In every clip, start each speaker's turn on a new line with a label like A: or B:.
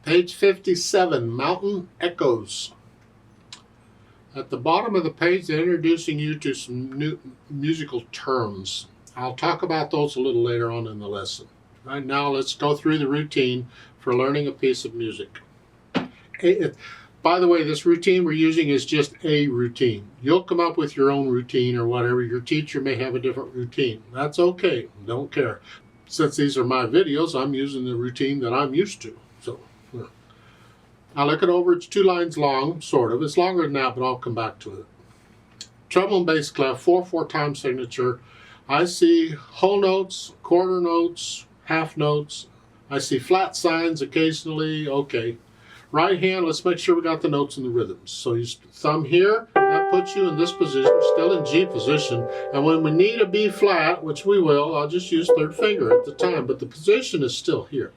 A: Page 57, Mountain Echoes. At the bottom of the page, they're introducing you to some new musical terms. I'll talk about those a little later on in the lesson. Right now, let's go through the routine for learning a piece of music. By the way, this routine we're using is just a routine. You'll come up with your own routine or whatever. Your teacher may have a different routine. That's okay. Don't care. Since these are my videos, I'm using the routine that I'm used to. So, I'll look it over. It's 2 lines long, sort of. It's longer than that, but I'll come back to it. Treble and bass clef, 4/4 time signature. I see whole notes, quarter notes, half notes. I see flat signs occasionally. Okay. Right hand, let's make sure we got the notes and the rhythms. So you thumb here, that puts you in this position, still in G position. And when we need a B flat, which we will, I'll just use 3rd finger at the time, but the position is still here.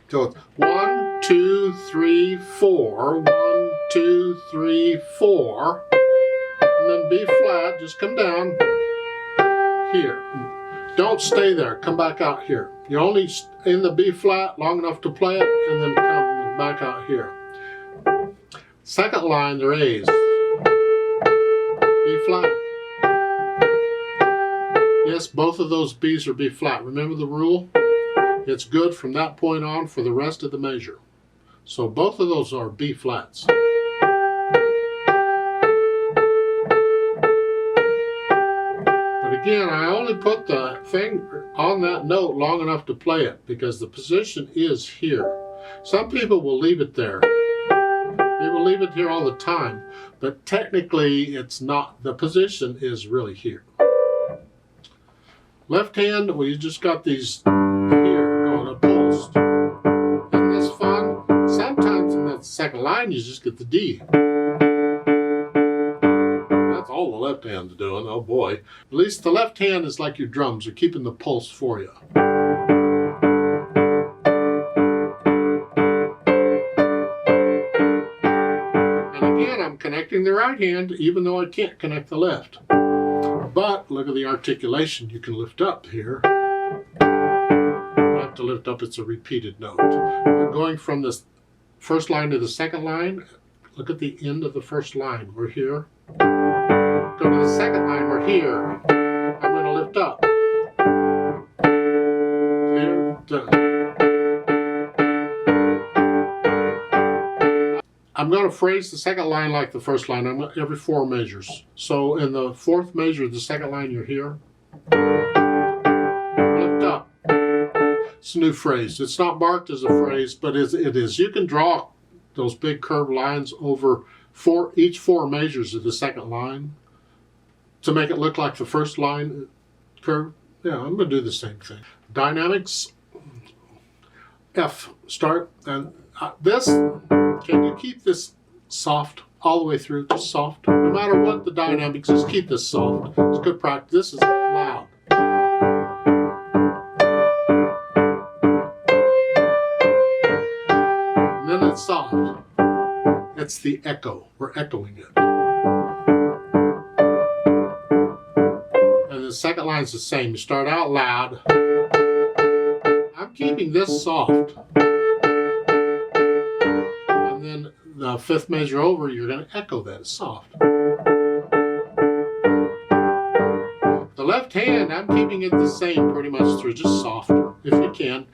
A: So it's 1, 2, 3, 4, 1, 2, 3, 4, and then B flat, just come down here. Don't stay there, come back out here. You're only in the B flat long enough to play it, and then come back out here. Second line, they're A's. B flat. Yes, both of those B's are B flat. Remember the rule? It's good from that point on for the rest of the measure. So both of those are B flats. But again, I only put the finger on that note long enough to play it because the position is here. Some people will leave it there. They will leave it here all the time, but technically it's not. The position is really here. Left hand, well, you just got these here going a pulsed. Isn't this fun? Sometimes in that second line you just get the D. That's all the left hand's doing, oh boy. At least the left hand is like your drums, are keeping the pulse for you. And again, I'm connecting the right hand even though I can't connect the left. But look at the articulation. You can lift up here. You have to lift up, it's a repeated note. But going from the first line to the second line, look at the end of the first line. We're here. Go to the second line, we're here. I'm going to lift up. Here, done. I'm going to phrase the second line like the first line. I'm every 4 measures. So in the 4th measure, the second line, you're here. Lift up. It's a new phrase. It's not marked as a phrase, but it is. You can draw those big curved lines over each 4 measures of the second line to make it look like the first line curve. Yeah, I'm going to do the same thing. Dynamics. F. Start. And this. Can you keep this soft all the way through? Just soft. No matter what the dynamics, just keep this soft. It's good practice. This is loud. And then it's soft. It's the echo. We're echoing it. And the second line is the same. You start out loud. I'm keeping this soft. The 5th measure over, you're going to echo that. It's soft. The left hand, I'm keeping it the same pretty much through, just soft. If you can,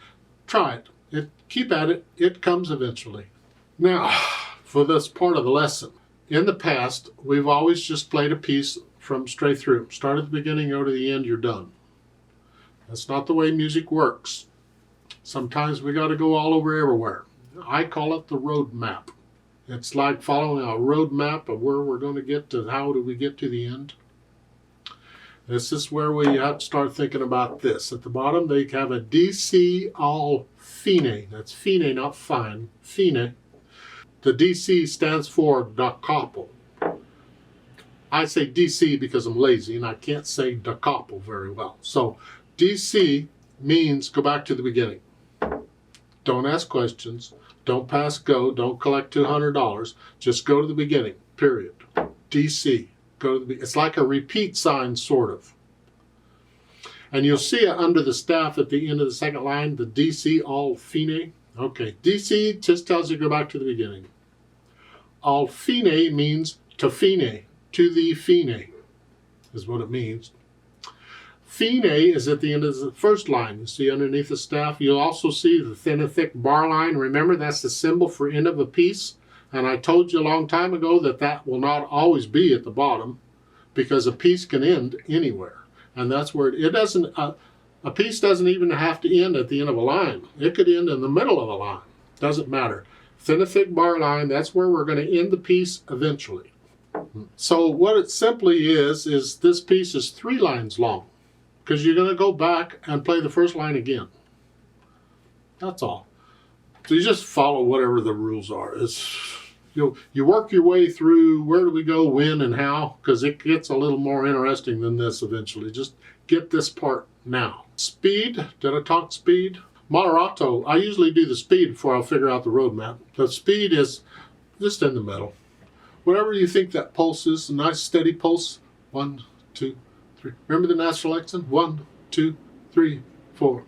A: try it. Keep at it. It comes eventually. Now, for this part of the lesson. In the past, we've always just played a piece from straight through. Start at the beginning, go to the end, you're done. That's not the way music works. Sometimes we got to go all over everywhere. I call it the road map. It's like following a road map of where we're going to get to, how do we get to the end. This is where we have to start thinking about this. At the bottom, they have a DC all fine. That's fine, not fine. Fine. The DC stands for da capo. I say DC because I'm lazy and I can't say da capo very well. So DC means go back to the beginning. Don't ask questions. Don't pass go. Don't collect $200. Just go to the beginning, period. DC. Go to the. It's like a repeat sign, sort of. And you'll see it under the staff at the end of the second line, the DC all fine. Okay, DC just tells you to go back to the beginning. Al fine means to fine, to the fine, is what it means. Fine is at the end of the first line. You see underneath the staff, you'll also see the thin and thick bar line. Remember, that's the symbol for end of a piece. And I told you a long time ago that that will not always be at the bottom, because a piece can end anywhere. And that's where it doesn't, a piece doesn't even have to end at the end of a line. It could end in the middle of a line. Doesn't matter. Thin and thick bar line, that's where we're going to end the piece eventually. So what it simply is this piece is 3 lines long, because you're going to go back and play the first line again. That's all. So you just follow whatever the rules are. You work your way through where do we go, when, and how, because it gets a little more interesting than this eventually. Just get this part now. Speed, did I talk speed? Moderato, I usually do the speed before I'll figure out the roadmap. The speed is just in the middle. Whatever you think that pulse is, a nice steady pulse. 1, 2, 3. Remember the natural accent? 1, 2, 3, 4.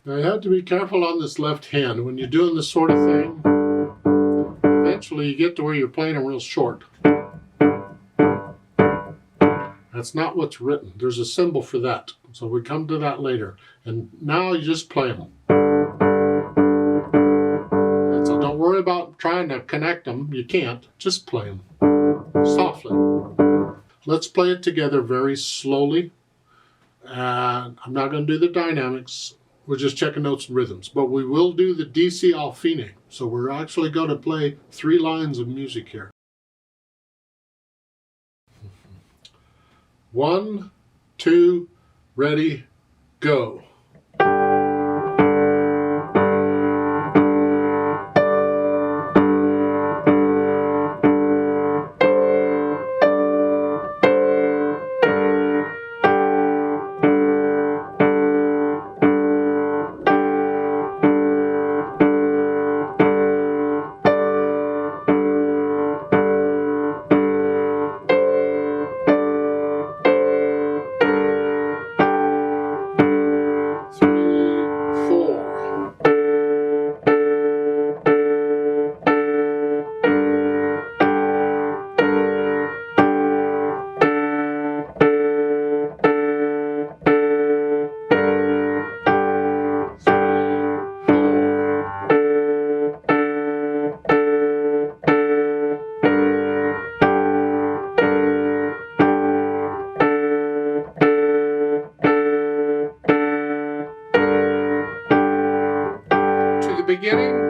A: Now you have to be careful on this left hand. When you're doing this sort of thing, eventually you get to where you're playing them real short. That's not what's written. There's a symbol for that. So we come to that later. And now you just play them. And so don't worry about trying to connect them. You can't. Just play them softly. Let's play it together very slowly. I'm not going to do the dynamics. We're just checking notes and rhythms, but we will do the DC al fine. So we're actually going to play 3 lines of music here. 1, 2, ready, go. Beginning.